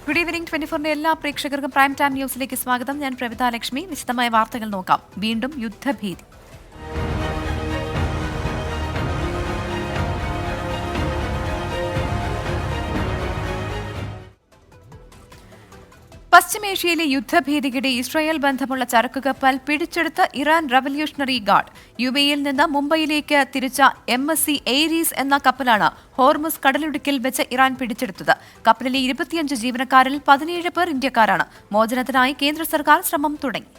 Good evening 24 എല്ലാ പ്രേക്ഷകർക്കും prime time ന്യൂസിലേക്ക് സ്വാഗതം. ഞാൻ പ്രവിത ലക്ഷ്മി. വിശദമായ വാർത്തകൾ നോക്കാം. വീണ്ടും യുദ്ധഭീതി. പശ്ചിമേഷ്യയിലെ യുദ്ധഭീതിക്കിടെ ഇസ്രായേൽ ബന്ധമുള്ള ചരക്കുകപ്പൽ പിടിച്ചെടുത്ത ഇറാൻ റവല്യൂഷണറി ഗാർഡ്. യുഎഇയിൽ നിന്ന് മുംബൈയിലേക്ക് തിരിച്ച MSC എയ്രീസ് എന്ന കപ്പലാണ് ഹോർമുസ് കടലിടുക്കിൽ വെച്ച് ഇറാൻ പിടിച്ചെടുത്തത്. കപ്പലിലെ 25 ജീവനക്കാരിൽ 17 പേർ ഇന്ത്യക്കാരാണ്. മോചനത്തിനായി കേന്ദ്ര സർക്കാർ ശ്രമം തുടങ്ങി.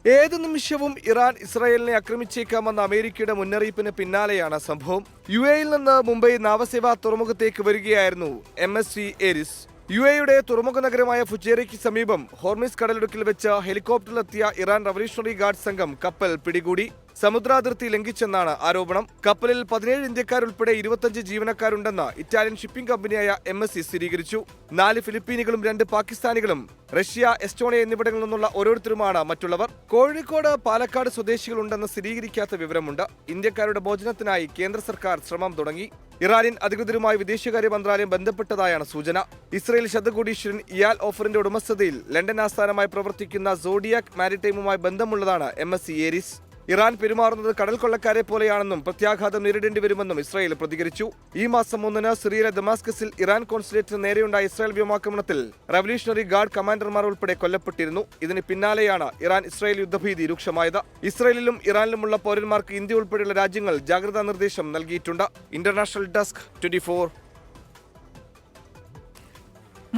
ഏത് നിമിഷവും ഇറാൻ ഇസ്രായേലിനെ ആക്രമിച്ചേക്കാമെന്ന അമേരിക്കയുടെ മുന്നറിയിപ്പിന് പിന്നാലെയാണ് സംഭവം. UAEയിൽ നിന്ന് മുംബൈ നാവസേവാ തുറമുഖത്തേക്ക് വരികയായിരുന്നു MSC എയ്രീസ്. UAEയുടെ തുറമുഖ നഗരമായ ഫുജേറയ്ക്ക് സമീപം ഹോർമിസ് കടലിടുക്കിൽ വെച്ച് ഹെലികോപ്റ്ററിലെത്തിയ ഇറാൻ റവല്യൂഷണറി ഗാർഡ് സംഘം കപ്പൽ പിടികൂടി. സമുദ്രാതിർത്തി ലംഘിച്ചെന്നാണ് ആരോപണം. കപ്പലിൽ 17 ഇന്ത്യക്കാരുൾപ്പെടെ 25 ജീവനക്കാരുണ്ടെന്ന് ഇറ്റാലിയൻ ഷിപ്പിംഗ് കമ്പനിയായ MSC സ്ഥിരീകരിച്ചു. 4 ഫിലിപ്പീനുകളും 2 പാകിസ്ഥാനികളും റഷ്യ, എസ്റ്റോണിയ എന്നിവിടങ്ങളിൽ നിന്നുള്ള ഓരോരുത്തരുമാണ് മറ്റുള്ളവർ. കോഴിക്കോട്, പാലക്കാട് സ്വദേശികളുണ്ടെന്ന് സ്ഥിരീകരിക്കാത്ത വിവരമുണ്ട്. ഇന്ത്യക്കാരുടെ മോചനത്തിനായി കേന്ദ്ര സർക്കാർ ശ്രമം തുടങ്ങി. ഇറാനിയൻ അധികൃതരുമായി വിദേശകാര്യ മന്ത്രാലയം ബന്ധപ്പെട്ടതായാണ് സൂചന. ഇസ്രയേൽ ശതകോടീശ്വരൻ ഇയാൽ ഓഫറിന്റെ ഉടമസ്ഥതയിൽ ലണ്ടൻ ആസ്ഥാനമായി പ്രവർത്തിക്കുന്ന സോഡിയാക് മാരിടൈമുമായി ബന്ധമുള്ളതാണ് MSC എയ്രീസ്. ഇറാൻ പെരുമാറുന്നത് കടൽ കൊള്ളക്കാരെ പോലെയാണെന്നും പ്രത്യാഘാതം നേരിടേണ്ടി വരുമെന്നും ഇസ്രായേൽ പ്രതികരിച്ചു. ഈ മാസം 3 സിറിയയിലെ ദമാസ്കസിൽ ഇറാൻ കോൺസുലേറ്റിന് നേരെയുണ്ടായ ഇസ്രായേൽ വ്യോമാക്രമണത്തിൽ റവല്യൂഷണറി ഗാർഡ് കമാൻഡർമാർ ഉൾപ്പെടെ കൊല്ലപ്പെട്ടിരുന്നു. ഇതിന് പിന്നാലെയാണ് ഇറാൻ ഇസ്രായേൽ യുദ്ധഭീതി രൂക്ഷമായത്. ഇസ്രായേലിലും ഇറാനിലുമുള്ള പൗരന്മാർക്ക് ഇന്ത്യ ഉൾപ്പെടെയുള്ള രാജ്യങ്ങൾ ജാഗ്രതാ നിർദ്ദേശം നൽകിയിട്ടുണ്ട്. International desk 24.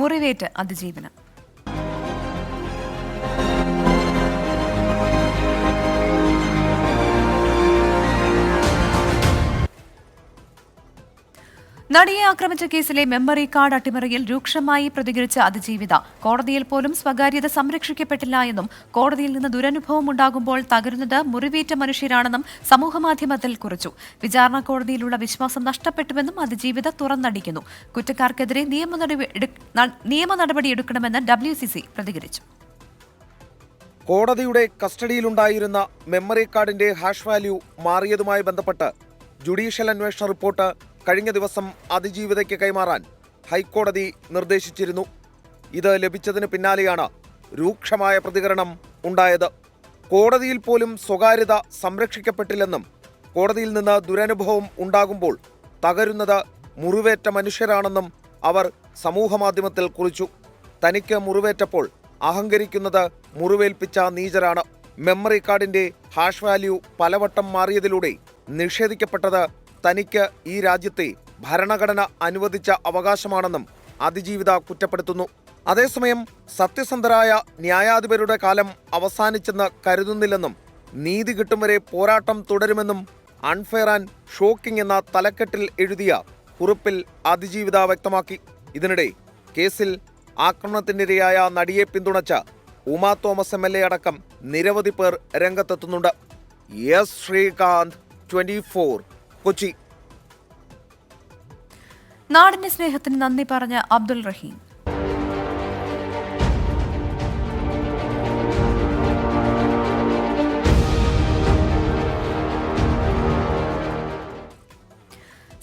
മുറിവേറ്റ് അതിജീവനം. നടിയെ ആക്രമിച്ച കേസിലെ മെമ്മറി കാർഡ് അട്ടിമറിയിൽ രൂക്ഷമായി പ്രതികരിച്ച അതിജീവിത കോടതിയിൽ പോലും സ്വകാര്യത സംരക്ഷിക്കപ്പെട്ടില്ല എന്നും കോടതിയിൽ നിന്ന് ദുരനുഭവം ഉണ്ടാകുമ്പോൾ തകരുന്നത് മുറിവേറ്റ മനുഷ്യരാണെന്നും സമൂഹമാധ്യമത്തിൽ കുറിച്ചു. വിചാരണ കോടതിയിലുള്ള വിശ്വാസം നഷ്ടപ്പെട്ടുവെന്നും അതിജീവിത തുറന്നടിക്കുന്നു. കുറ്റക്കാർക്കെതിരെ നിയമ നടപടിയെടുക്കണമെന്ന് WCC പ്രതികരിച്ചു. കോടതിയുടെ കസ്റ്റഡിയിലുണ്ടായിരുന്ന മെമ്മറി കാർഡിന്റെ ഹാഷ് വാല്യൂ മാറിയതുമായി ബന്ധപ്പെട്ട് ജുഡീഷ്യൽ അന്വേഷണ റിപ്പോർട്ട് കഴിഞ്ഞ ദിവസം അതിജീവിതയ്ക്ക് കൈമാറാൻ ഹൈക്കോടതി നിർദ്ദേശിച്ചിരുന്നു. ഇത് ലഭിച്ചതിന് പിന്നാലെയാണ് രൂക്ഷമായ പ്രതികരണം ഉണ്ടായത്. കോടതിയിൽ പോലും സ്വകാര്യത സംരക്ഷിക്കപ്പെട്ടില്ലെന്നും കോടതിയിൽ നിന്ന് ദുരനുഭവം ഉണ്ടാകുമ്പോൾ തകരുന്നത് മുറിവേറ്റ മനുഷ്യരാണെന്നും അവർ സമൂഹമാധ്യമത്തിൽ കുറിച്ചു. തനിക്ക് മുറിവേറ്റപ്പോൾ അഹങ്കരിക്കുന്നത് മുറിവേൽപ്പിച്ച നീചരാണ്. മെമ്മറി കാർഡിന്റെ ഹാഷ് വാല്യൂ പലവട്ടം മാറിയതിലൂടെ നിഷേധിക്കപ്പെട്ടത് തനിക്ക് ഈ രാജ്യത്തെ ഭരണഘടന അനുവദിച്ച അവകാശമാണെന്നും അതിജീവിത കുറ്റപ്പെടുത്തുന്നു. അതേസമയം സത്യസന്ധരായ ന്യായാധിപരുടെ കാലം അവസാനിച്ചെന്ന് കരുതുന്നില്ലെന്നും നീതി കിട്ടും വരെ പോരാട്ടം തുടരുമെന്നും അൺഫെയർ ആൻഡ് ഷോക്കിംഗ് എന്ന തലക്കെട്ടിൽ എഴുതിയ കുറിപ്പിൽ അതിജീവിത വ്യക്തമാക്കി. ഇതിനിടെ കേസിൽ ആക്രമണത്തിനിരയായ നടിയെ പിന്തുണച്ച ഉമാ തോമസ് MLA അടക്കം നിരവധി പേർ രംഗത്തെത്തുന്നുണ്ട്. എസ് ശ്രീകാന്ത്, 24, കൊച്ചി. നാടിന്റെ സ്നേഹത്തിന് നന്ദി പറഞ്ഞ അബ്ദുൾ റഹീം.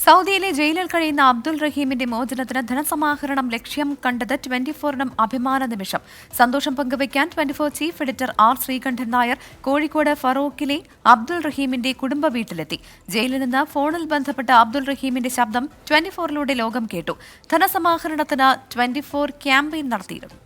സൗദിയിലെ ജയിലിൽ കഴിയുന്ന അബ്ദുൾ റഹീമിന്റെ മോചനത്തിന് ധനസമാഹരണം ലക്ഷ്യം കണ്ടത് 24-നും അഭിമാന നിമിഷം. സന്തോഷം പങ്കുവയ്ക്കാൻ 24 chief editor R. Sreekandan Nair Kozhikode ഫറൂഖിലെ അബ്ദുൾ റഹീമിന്റെ കുടുംബ വീട്ടിലെത്തി. ജയിലിൽ നിന്ന് ഫോണിൽ ബന്ധപ്പെട്ട അബ്ദുൾ റഹീമിന്റെ ശബ്ദം 24-ലൂടെ ലോകം കേട്ടു. ധനസമാഹരണത്തിന് 24 ക്യാമ്പയിൻ നടത്തിയിരുന്നു.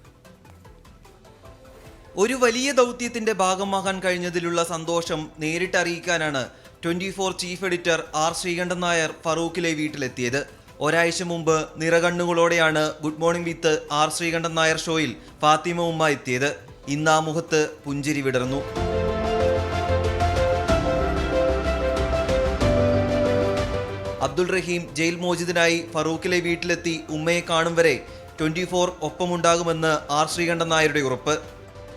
ഒരു വലിയ ദൗത്യത്തിന്റെ ഭാഗമാകാൻ കഴിഞ്ഞതിലുള്ള സന്തോഷം നേരിട്ടറിയിക്കാനാണ് 24 chief editor R. Sreekandan Nair ഫറൂഖിലെ വീട്ടിലെത്തിയത്. ഒരാഴ്ച മുമ്പ് നിറകണ്ണുകളോടെയാണ് good morning with R. Sreekandan Nair ഷോയിൽ ഫാത്തിമ ഉമ്മ എത്തിയത്. ഇന്ന് ആ മുഖത്ത് പുഞ്ചിരി വിടർന്നു. അബ്ദുൾ റഹീം ജയിൽ മോചിതനായി ഫറൂഖിലെ വീട്ടിലെത്തി ഉമ്മയെ കാണും വരെ 24 ഒപ്പമുണ്ടാകുമെന്ന് R. ശ്രീകണ്ഠൻ നായരുടെ ഉറപ്പ്.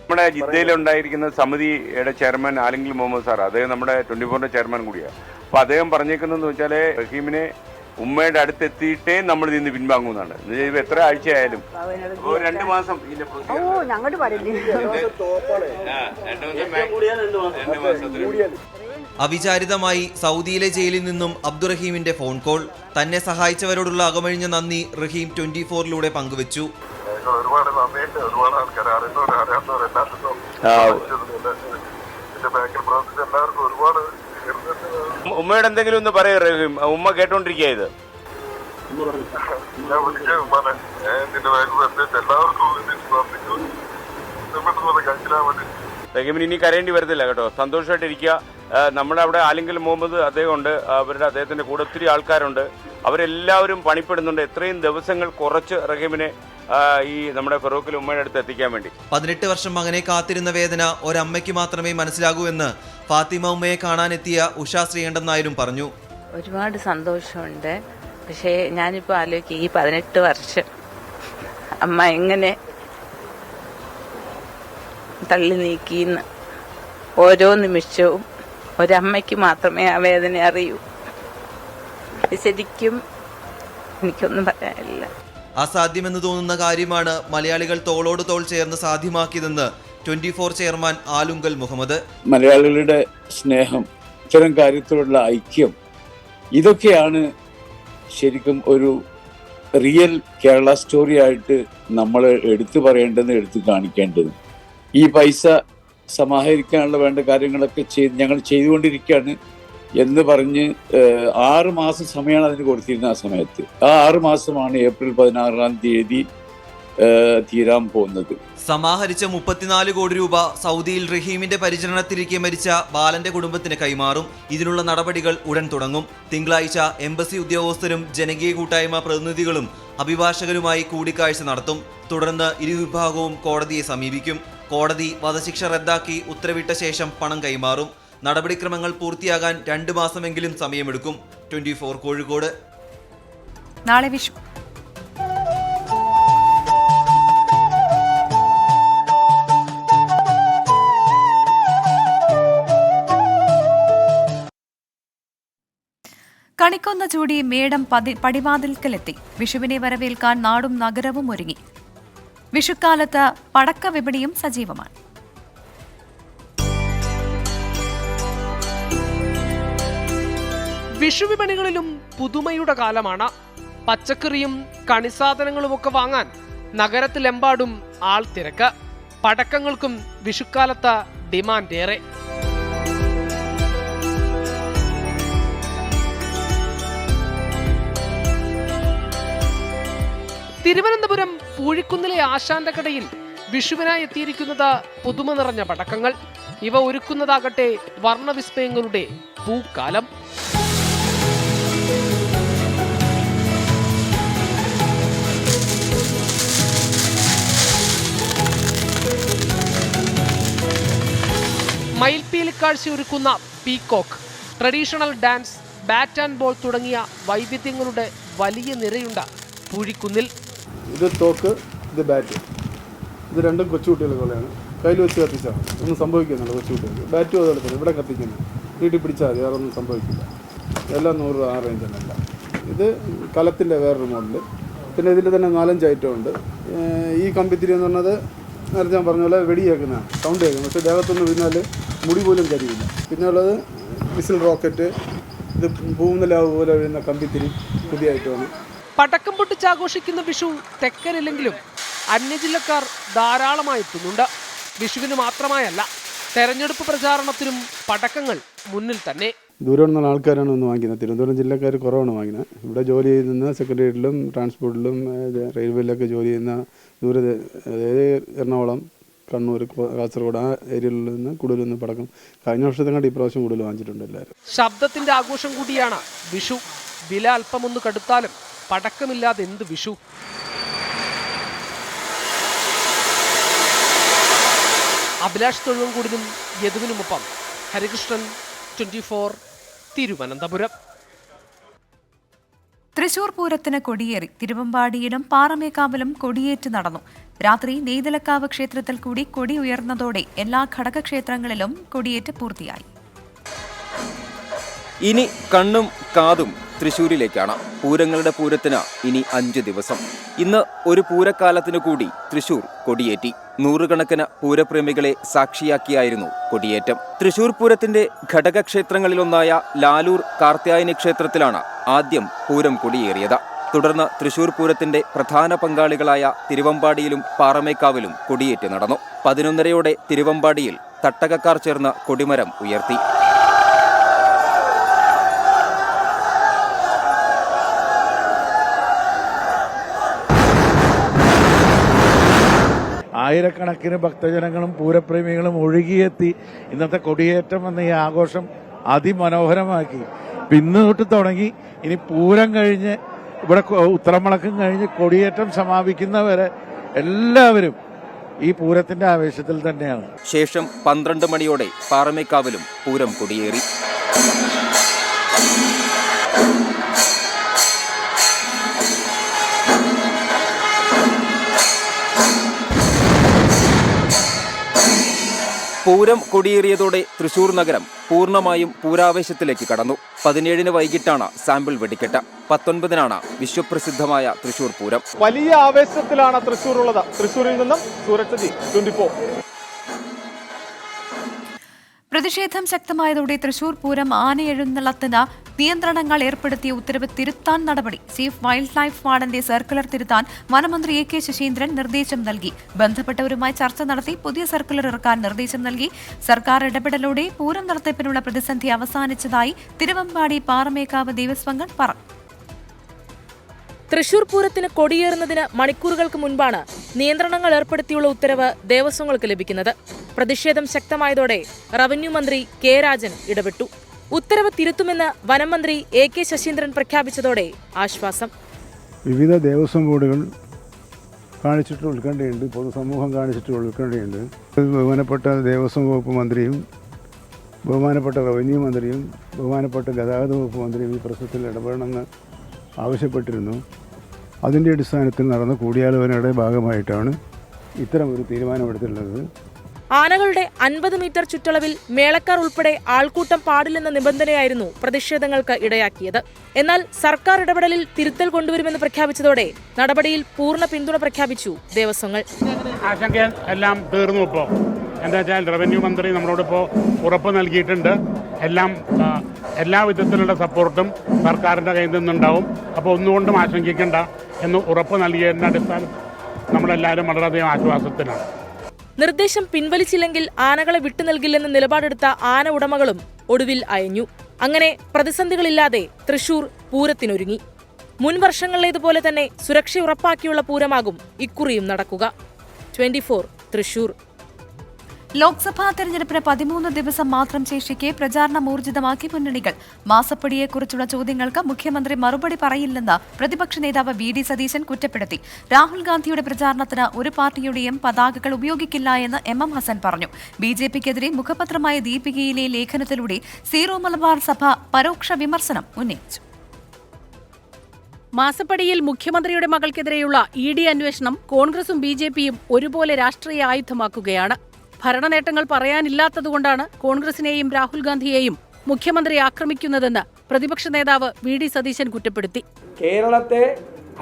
നമ്മുടെ ജിദ്ദയിലുണ്ടായിരിക്കുന്ന സമിതിയുടെ ചെയർമാൻ ആലിംഗിൽ മുഹമ്മദ് സാർ, അദ്ദേഹം നമ്മുടെ 24ന്റെ ചെയർമാൻ കൂടിയാണ്. അപ്പോൾ അദ്ദേഹം പറഞ്ഞേക്കുന്നതെന്ന് വെച്ചാൽ റഹീമിനെ ഉമ്മയുടെ അടുത്തെത്തിയിട്ടേ നമ്മൾ ഇതിന് പിൻവാങ്ങുന്നതാണ്. ഇത് എത്ര ആഴ്ചയായാലും 2 മാസം അവിചാരിതമായി സൗദിയിലെ ജയിലിൽ നിന്നും അബ്ദുറഹീമിന്റെ ഫോൺ കോൾ. തന്നെ സഹായിച്ചവരോടുള്ള അകമഴിഞ്ഞ നന്ദി റഹീം 24-ലൂടെ പങ്കുവച്ചു. ഒരുപാട് നന്ദിയുണ്ട്. ഒരുപാട് ആൾക്കാർ അറിയാത്തവരെല്ലാവർക്കും ബാങ്കിൽ പ്രവർത്തിച്ച എല്ലാവർക്കും ഒരുപാട്. ഉമ്മയോട് എന്തെങ്കിലും ഒന്ന് പറയൂ റഹീം, ഉമ്മ കേട്ടോണ്ടിരിക്കുക ഇത്. ഞാൻ വിളിക്കാം ഉമ്മാനെ. നിന്റെ ബാങ്കിൽ പ്രത്യേകിച്ച് എല്ലാവർക്കും പ്രാർത്ഥിക്കും. കഴിച്ചിടാൻ വേണ്ടി റഹീമിന് ഇനി കരയേണ്ടി വരത്തില്ല കേട്ടോ. സന്തോഷമായിട്ടിരിക്കുക. നമ്മുടെ അവിടെ ആലിംഗൽ മുഹമ്മദ് അദ്ദേഹം ഉണ്ട്, അദ്ദേഹത്തിന്റെ കൂടെ ഒത്തിരി ആൾക്കാരുണ്ട്. അവരെല്ലാവരും പണിപ്പെടുന്നുണ്ട്. എത്രയും ദിവസങ്ങൾ കുറച്ച് റഹീമിനെ ഈ നമ്മുടെ ഫറൂഖിൽ ഉമ്മയുടെ അടുത്ത് എത്തിക്കാൻ വേണ്ടി. 18 വർഷം മകനെ കാത്തിരുന്ന വേദന ഒരമ്മയ്ക്ക് മാത്രമേ മനസ്സിലാകൂ എന്ന് ഫാത്തിമ ഉമ്മയെ കാണാനെത്തിയ ഉഷാ ശ്രീകണ്ഠൻ നായരും പറഞ്ഞു. ഒരുപാട് സന്തോഷമുണ്ട്. പക്ഷേ ഞാനിപ്പോൾ ആലോചിക്കും, ഈ 18 വർഷം അമ്മ എങ്ങനെ തള്ളി നീക്കിന്ന്. ഓരോ നിമിഷവും ഒരമ്മയ്ക്ക് മാത്രമേ ആ വേദന അറിയൂ. ശരിക്കും എനിക്കൊന്നും പറയാനില്ല. അസാധ്യമെന്ന് തോന്നുന്ന കാര്യമാണ് മലയാളികൾ തോളോട് തോൾ ചേർന്ന് സാധ്യമാക്കിയതെന്ന് 24 ചെയർമാൻ ആലുങ്കൽ മുഹമ്മദ്. മലയാളികളുടെ സ്നേഹം, ഇത്തരം കാര്യത്തിലുള്ള ഐക്യം, ഇതൊക്കെയാണ് ശരിക്കും ഒരു റിയൽ കേരള സ്റ്റോറി ആയിട്ട് നമ്മൾ എടുത്തു പറയേണ്ടത്, എടുത്തു കാണിക്കേണ്ടത്. ഈ പൈസ സമാഹരിക്കാനുള്ള വേണ്ട കാര്യങ്ങളൊക്കെ ഞങ്ങൾ ചെയ്തുകൊണ്ടിരിക്കുകയാണ് എന്ന് പറഞ്ഞ് 6 മാസം സമയമാണ് അതിന് കൊടുത്തിരുന്നത്. ആ സമയത്ത് ആ 6 മാസമാണ് ഏപ്രിൽ 16-ാം തീയതി തീരാൻ പോകുന്നത്. സമാഹരിച്ച 34 കോടി രൂപ സൗദിയിൽ റഹീമിന്റെ പരിചരണത്തിലിരിക്കെ മരിച്ച ബാലന്റെ കുടുംബത്തിന് കൈമാറും. ഇതിനുള്ള നടപടികൾ ഉടൻ തുടങ്ങും. തിങ്കളാഴ്ച എംബസി ഉദ്യോഗസ്ഥരും ജനകീയ കൂട്ടായ്മ പ്രതിനിധികളും അഭിഭാഷകരുമായി കൂടിക്കാഴ്ച നടത്തും. തുടർന്ന് ഇരുവിഭാഗവും കോടതിയെ സമീപിക്കും. കോടതി വധശിക്ഷ റദ്ദാക്കി ഉത്തരവിട്ട ശേഷം പണം കൈമാറും. നടപടിക്രമങ്ങൾ പൂർത്തിയാകാൻ 2 മാസമെങ്കിലും സമയമെടുക്കും. 24 കോഴിക്കോട്. നാളെ വിഷു. കണിക്കൊന്ന ചൂടി മേടം പടിവാതിൽക്കലെത്തി. വിഷുവിനെ വരവേൽക്കാൻ നാടും നഗരവും ഒരുങ്ങി. വിഷുക്കാലത്ത് പടക്ക വിപണിയും സജീവമാണ്. വിഷുവിപണികളിലും പുതുമയുടെ കാലമാണ്. പച്ചക്കറിയും കണിസാധനങ്ങളുമൊക്കെ വാങ്ങാൻ നഗരത്തിലെമ്പാടും ആൾ തിരക്ക്. പടക്കങ്ങൾക്കും വിഷുക്കാലത്ത് ഡിമാൻഡ് ഏറെ. തിരുവനന്തപുരം പൂഴിക്കുന്നിലെ ആശാന്റെ കടയിൽ വിഷുവിനായി എത്തിയിരിക്കുന്നത് പുതുമ നിറഞ്ഞ പടക്കങ്ങൾ. ഇവ ഒരുക്കുന്നതാകട്ടെ വർണ്ണവിസ്മയങ്ങളുടെ പൂക്കാലം. മയിൽപ്പീലിക്കാഴ്ച ഒരുക്കുന്ന peacock, traditional dance, bat and ball തുടങ്ങിയ വൈവിധ്യങ്ങളുടെ വലിയ നിരയുണ്ട് പൂഴിക്കുന്നിൽ. ഇത് തോക്ക്, ഇത് ബാറ്റ്, ഇത് രണ്ടും കൊച്ചുകുട്ടികൾക്കുള്ളതാണ്. കയ്യിൽ വെച്ച് കത്തിച്ചാൽ ഒന്നും സംഭവിക്കുന്നില്ല. കൊച്ചുകുട്ടികൾക്ക് ബാറ്റും അതുപോലെ തന്നെ ഇവിടെ കത്തിക്കുന്നത്. വീട്ടിൽ പിടിച്ചാൽ മതി, വേറെ ഒന്നും സംഭവിക്കില്ല. എല്ലാം 100 രൂപ ആ റേഞ്ച് തന്നെയല്ല. ഇത് കലത്തിൻ്റെ വേറൊരു മോഡല്. പിന്നെ ഇതിൽ തന്നെ 4-5 ഐറ്റം ഉണ്ട്. ഈ കമ്പിത്തിരി എന്ന് പറഞ്ഞത് നേരത്തെ ഞാൻ പറഞ്ഞ പോലെ വെടിയേക്കുന്നതാണ്, സൗണ്ട് കേൾക്കുന്നത്. പക്ഷേ ദേഹത്തൊന്ന് വീണാൽ മുടി പോലും കരിയില്ല. പിന്നെ ഉള്ളത് വിസിൽ റോക്കറ്റ്, ഇത് പൂവുന്നിലാവ് പോലെ വീഴുന്ന കമ്പിത്തിരി, പുതിയ ഐറ്റമാണ്. പടക്കം പൊട്ടിച്ചാഘോഷിക്കുന്ന വിഷു തെക്കനില്ലെങ്കിലും അന്യജില്ലക്കാർ ധാരാളമായി എത്തുന്നുണ്ട്. വിഷുവിന് മാത്രമായല്ല, തെരഞ്ഞെടുപ്പ് പ്രചാരണത്തിനും പടക്കങ്ങൾ മുന്നിൽ തന്നെ. ദൂരം നിന്നുള്ള ആൾക്കാരാണ് ഒന്ന് വാങ്ങിക്കുന്നത്. തിരുവനന്തപുരം ജില്ലക്കാർ കുറവാണ് വാങ്ങിക്കുന്നത്. ഇവിടെ ജോലി ചെയ്യുന്ന സെക്രട്ടേറിയറ്റിലും ട്രാൻസ്പോർട്ടിലും റെയിൽവേയിലൊക്കെ ജോലി ചെയ്യുന്ന ദൂര, അതായത് എറണാകുളം, കണ്ണൂർ, കാസർഗോഡ് ആ ഏരിയയിൽ നിന്ന് കൂടുതലൊന്നും പടക്കം കഴിഞ്ഞ വർഷത്തെക്കാണ്ട് ഇപ്രാവശ്യം കൂടുതൽ വാങ്ങിച്ചിട്ടുണ്ട് എല്ലാവരും. ശബ്ദത്തിന്റെ ആഘോഷം കൂടിയാണ് വിഷു. വില അല്പമൊന്ന് കടുത്താലും പടക്കമില്ലാതെ എന്ത് വിഷു? അഭിലാഷ് തൊഴുവൻകൂടിനും യദുവിനുമൊപ്പം ഹരികൃഷ്ണൻ, 24 തിരുവനന്തപുരം. തൃശൂർ പൂരത്തിന് കൊടിയേറി. തിരുവമ്പാടിയിലും പാറമേക്കാവിലും കൊടിയേറ്റ് നടന്നു. രാത്രി നെയ്തലക്കാവ് ക്ഷേത്രത്തിൽ കൂടി കൊടി ഉയർന്നതോടെ എല്ലാ ഘടകക്ഷേത്രങ്ങളിലും കൊടിയേറ്റ് പൂർത്തിയായി. ഇനി കണ്ണും കാതും തൃശ്ശൂരിലേക്കാണ്. പൂരങ്ങളുടെ പൂരത്തിന് ഇനി 5 ദിവസം. ഇന്ന് ഒരു പൂരക്കാലത്തിനു കൂടി തൃശ്ശൂർ കൊടിയേറ്റി. നൂറുകണക്കിന് പൂരപ്രേമികളെ സാക്ഷിയാക്കിയായിരുന്നു കൊടിയേറ്റം. തൃശ്ശൂർ പൂരത്തിന്റെ ഘടകക്ഷേത്രങ്ങളിലൊന്നായ ലാലൂർ കാർത്യായനി ക്ഷേത്രത്തിലാണ് ആദ്യം പൂരം കൊടിയേറിയത്. തുടർന്ന് തൃശ്ശൂർ പൂരത്തിന്റെ പ്രധാന പങ്കാളികളായ തിരുവമ്പാടിയിലും പാറമേക്കാവിലും കൊടിയേറ്റ് നടന്നു. 11:30 തിരുവമ്പാടിയിൽ തട്ടകക്കാർ ചേർന്ന് കൊടിമരം ഉയർത്തി. ആയിരക്കണക്കിന് ഭക്തജനങ്ങളും പൂരപ്രേമികളും ഒഴുകിയെത്തി ഇന്നത്തെ കൊടിയേറ്റം എന്ന ഈ ആഘോഷം അതിമനോഹരമാക്കി. ഇന്ന് തൊട്ട് തുടങ്ങി ഇനി പൂരം കഴിഞ്ഞ് ഇവിടെ ഉത്തരമുളക്കം കഴിഞ്ഞ് കൊടിയേറ്റം സമാപിക്കുന്നവരെ എല്ലാവരും ഈ പൂരത്തിന്റെ ആവേശത്തിൽ തന്നെയാണ്. ശേഷം 12 മണിയോടെ പാറമേക്കാവിലും പൂരം കൊടിയേറി. പൂരം കൊടിയേറിയതോടെ തൃശൂർ നഗരം പൂർണ്ണമായും പൂരാവേശത്തിലേക്ക് കടന്നു. 17-ന് വൈകിട്ടാണ് സാമ്പിൾ വെടിക്കെട്ട്. 19-നാണ് വിശ്വപ്രസിദ്ധമായ തൃശൂർ പൂരം. വലിയ ആവേശത്തിലാണ് തൃശൂർ ഉള്ളത്. തൃശൂരിൽ നിന്നും സൂരജ്, 24. പ്രതിഷേധം ശക്തമായതോടെ തൃശൂർ പൂരം ആനയെഴുന്നള്ളത്തിന് നിയന്ത്രണങ്ങൾ ഏർപ്പെടുത്തിയ ഉത്തരവ് തിരുത്താൻ നടപടി. ചീഫ് വൈൽഡ് ലൈഫ് വാർഡന്റെ സർക്കുലർ തിരുത്താൻ വനമന്ത്രി AK ശശീന്ദ്രൻ നിർദ്ദേശം നൽകി. ബന്ധപ്പെട്ടവരുമായി ചർച്ച നടത്തി പുതിയ സർക്കുലർ ഇറക്കാൻ നിർദ്ദേശം നൽകി. സർക്കാർ ഇടപെടലോടെ പൂരം നടത്തിപ്പിനുള്ള പ്രതിസന്ധി അവസാനിച്ചതായി തിരുവമ്പാടി പാറമേക്കാവ് ദേവസ്വങ്ങൾ പറഞ്ഞു. തൃശൂർ പൂരത്തിന് കൊടിയേറുന്നതിന് മണിക്കൂറുകൾക്ക് മുൻപാണ് നിയന്ത്രണങ്ങൾ ഏർപ്പെടുത്തിയുള്ള ഉത്തരവ് ദേവസ്വങ്ങൾക്ക് ലഭിക്കുന്നത്. പ്രതിഷേധം ശക്തമായതോടെ റവന്യൂ മന്ത്രി K രാജൻ ഇടപെട്ടു. ഉത്തരവ് തിരുത്തുമെന്ന് വനം മന്ത്രി AK ശശീന്ദ്രൻ പ്രഖ്യാപിച്ചതോടെ ആശ്വാസം. വിവിധ ദേവസ്വം ബോർഡുകൾ കാണിച്ചിട്ടുള്ള ഉത്കണ്ഠയുണ്ട്, പൊതുസമൂഹം കാണിച്ചിട്ടുള്ള ഉത്കണ്ഠയുണ്ട്. ബഹുമാനപ്പെട്ട ദേവസ്വം വകുപ്പ് മന്ത്രിയും ബഹുമാനപ്പെട്ട റവന്യൂ മന്ത്രിയും ബഹുമാനപ്പെട്ട ഗതാഗത വകുപ്പ് മന്ത്രിയും ഈ പ്രശ്നത്തിൽ ഇടപെടണമെന്ന് ആവശ്യപ്പെട്ടിരുന്നു. അതിൻ്റെ അടിസ്ഥാനത്തിൽ നടന്ന കൂടിയാലോചനയുടെ ഭാഗമായിട്ടാണ് ഇത്തരം ഒരു തീരുമാനമെടുത്തിട്ടുള്ളത്. ആനകളുടെ 50 മീറ്റർ ചുറ്റളവിൽ മേളക്കാർ ഉൾപ്പെടെ ആൾക്കൂട്ടം പാടില്ലെന്ന നിബന്ധനയായിരുന്നു പ്രതിഷേധങ്ങൾക്ക് ഇടയാക്കിയത്. എന്നാൽ സർക്കാർ ഇടപെടലിൽ തിരുത്തൽ കൊണ്ടുവരുമെന്ന് പ്രഖ്യാപിച്ചതോടെ നടപടിയിൽ പൂർണ്ണ പിന്തുണ പ്രഖ്യാപിച്ചു ദേവസ്വങ്ങൾ. ആശങ്ക എല്ലാം തീർന്നു. ഇപ്പോൾ എന്താ വെച്ചാൽ റവന്യൂ മന്ത്രി നമ്മളോടിപ്പോൾ ഉറപ്പ് നൽകിയിട്ടുണ്ട്. എല്ലാ വിധത്തിലുള്ള സപ്പോർട്ടും സർക്കാരിൻ്റെ കയ്യിൽ നിന്നുണ്ടാവും. അപ്പോൾ ഒന്നുകൊണ്ടും ആശങ്കിക്കേണ്ട എന്ന് ഉറപ്പ് നൽകിയതിൻ്റെ അടിസ്ഥാനത്തിൽ നമ്മളെല്ലാവരും വളരെയധികം ആശ്വാസത്തിലാണ്. നിർദ്ദേശം പിൻവലിച്ചില്ലെങ്കിൽ ആനകളെ വിട്ടുനൽകില്ലെന്ന് നിലപാടെടുത്ത ആന ഉടമകളും ഒടുവിൽ അയഞ്ഞു. അങ്ങനെ പ്രതിസന്ധികളില്ലാതെ തൃശൂർ പൂരത്തിനൊരുങ്ങി. മുൻ വർഷങ്ങളിലേതുപോലെ തന്നെ സുരക്ഷ ഉറപ്പാക്കിയുള്ള പൂരമാകും ഇക്കുറിയും നടക്കുക. 24 തൃശൂർ. ലോക്സഭാ തെരഞ്ഞെടുപ്പിന് 13 ദിവസം മാത്രം ശേഷിക്കെ പ്രചാരണം ഊർജിതമാക്കി മുന്നണികൾ. മാസപ്പടിയെക്കുറിച്ചുള്ള ചോദ്യങ്ങൾക്ക് മുഖ്യമന്ത്രി മറുപടി പറയില്ലെന്ന് പ്രതിപക്ഷ നേതാവ് VD സതീശൻ കുറ്റപ്പെടുത്തി. രാഹുൽ ഗാന്ധിയുടെ പ്രചാരണത്തിന് ഒരു പാർട്ടിയുടെയും പതാകകൾ ഉപയോഗിക്കില്ല എന്ന് MM ഹസൻ പറഞ്ഞു. BJPക്കെതിരെ മുഖപത്രമായ ദീപികയിലെ ലേഖനത്തിലൂടെ സീറോ മലബാർ സഭ പരോക്ഷ വിമർശനം ഉന്നയിച്ചു. മാസപ്പടിയിൽ മുഖ്യമന്ത്രിയുടെ മകൾക്കെതിരെയുള്ള ED അന്വേഷണം കോൺഗ്രസും BJPയും ഒരുപോലെ രാഷ്ട്രീയ ആയുധമാക്കുകയാണ്. ഭരണനേട്ടങ്ങൾ പറയാനില്ലാത്തതുകൊണ്ടാണ് കോൺഗ്രസിനെയും രാഹുൽ ഗാന്ധിയെയും മുഖ്യമന്ത്രി ആക്രമിക്കുന്നതെന്ന് പ്രതിപക്ഷ നേതാവ് VD സതീശൻ കുറ്റപ്പെടുത്തി. കേരളത്തെ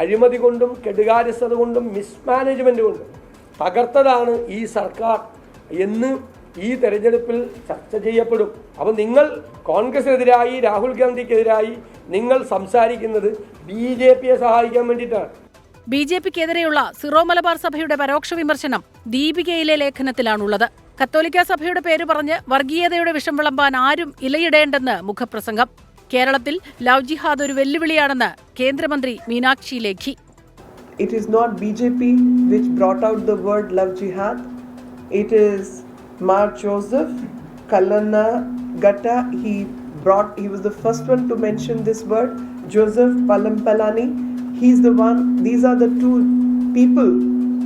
അഴിമതി കൊണ്ടും കെടുകാര്യസ്ഥത കൊണ്ടും മിസ്മാനേജ്മെന്റ് കൊണ്ടും തകർത്തതാണ് ഈ സർക്കാർ എന്ന് ഈ തെരഞ്ഞെടുപ്പിൽ ചർച്ച ചെയ്യപ്പെടും. അപ്പോൾ നിങ്ങൾ കോൺഗ്രസിനെതിരായി രാഹുൽ ഗാന്ധിക്കെതിരായി നിങ്ങൾ സംസാരിക്കുന്നത് BJPയെ സഹായിക്കാൻ വേണ്ടിയിട്ടാണ്. BJPക്കെതിരെയുള്ള സിറോ മലബാർ സഭയുടെ പരോക്ഷ വിമർശനം ദീപികയിലെ ലേഖനത്തിലാണുള്ളത്. കത്തോലിക്ക സഭയുടെ പേര് പറഞ്ഞ് വർഗീയതയുടെ വിഷം വിളമ്പാൻ ആരും ഇലയിടേണ്ടെന്ന് മുഖപ്രസംഗം. കേരളത്തിൽ ലവ് ജിഹാദ് ഒരു വെല്ലുവിളിയാണെന്ന് കേന്ദ്രമന്ത്രി Meenakshi Lekhi. It is not BJP which brought out the word love jihad. It is Mar Joseph Kalana Gatta. He was the first one to mention this word. Joseph Palampalani. He's the one. These are the two people